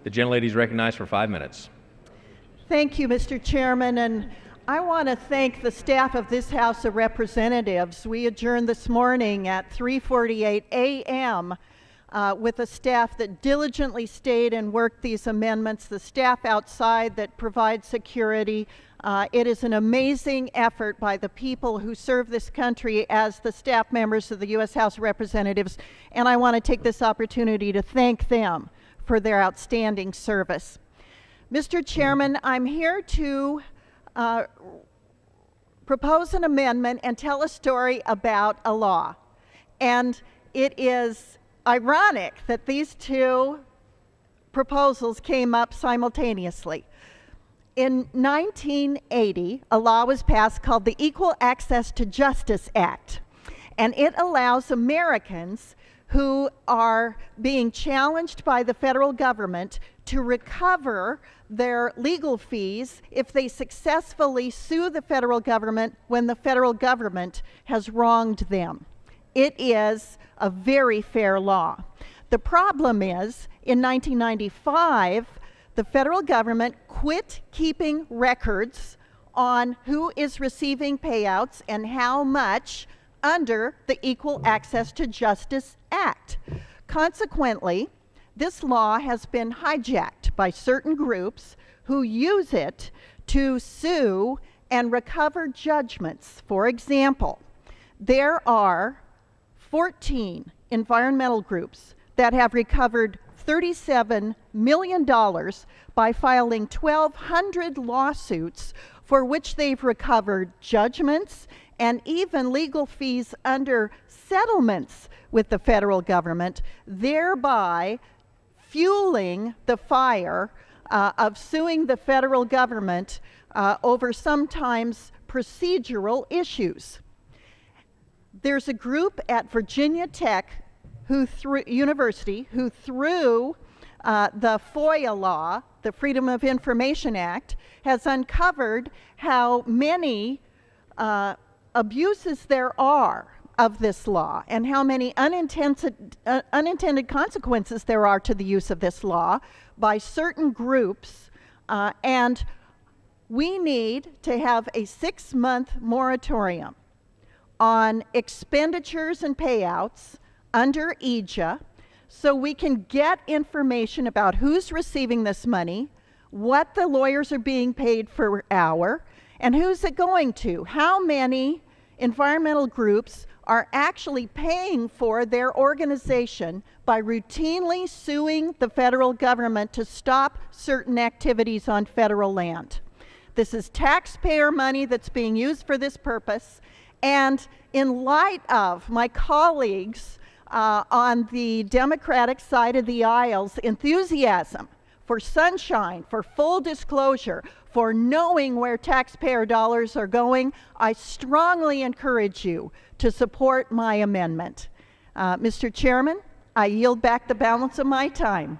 The gentlelady is recognized for 5 minutes. Thank you, Mr. Chairman, and I want to thank the staff of this House of Representatives. We adjourned this morning at 3:48 a.m. With a staff that diligently stayed and worked these amendments, the staff outside that provides security. It is an amazing effort by the people who serve this country as the staff members of the U.S. House of Representatives, and I want to take this opportunity to thank them for their outstanding service. Mr. Chairman, I'm here to propose an amendment and tell a story about a law. And it is ironic that these two proposals came up simultaneously. In 1980, a law was passed called the Equal Access to Justice Act, and it allows Americans who are being challenged by the federal government to recover their legal fees if they successfully sue the federal government when the federal government has wronged them. It is a very fair law. The problem is, in 1995, the federal government quit keeping records on who is receiving payouts and how much under the Equal Access to Justice Act. Consequently, this law has been hijacked by certain groups who use it to sue and recover judgments. For example, there are 14 environmental groups that have recovered $37 million by filing 1,200 lawsuits for which they've recovered judgments and even legal fees under settlements with the federal government, thereby fueling the fire of suing the federal government over sometimes procedural issues. There's a group at Virginia Tech University who through the FOIA law, the Freedom of Information Act, has uncovered how many abuses there are of this law and how many unintended consequences there are to the use of this law by certain groups, and we need to have a 6-month moratorium on expenditures and payouts under EAJA so we can get information about who's receiving this money, what the lawyers are being paid per hour, and who's it going to. How many environmental groups are actually paying for their organization by routinely suing the federal government to stop certain activities on federal land. This is taxpayer money that's being used for this purpose, and in light of my colleagues on the Democratic side of the aisle's enthusiasm for sunshine, for full disclosure, for knowing where taxpayer dollars are going, I strongly encourage you to support my amendment. Mr. Chairman, I yield back the balance of my time.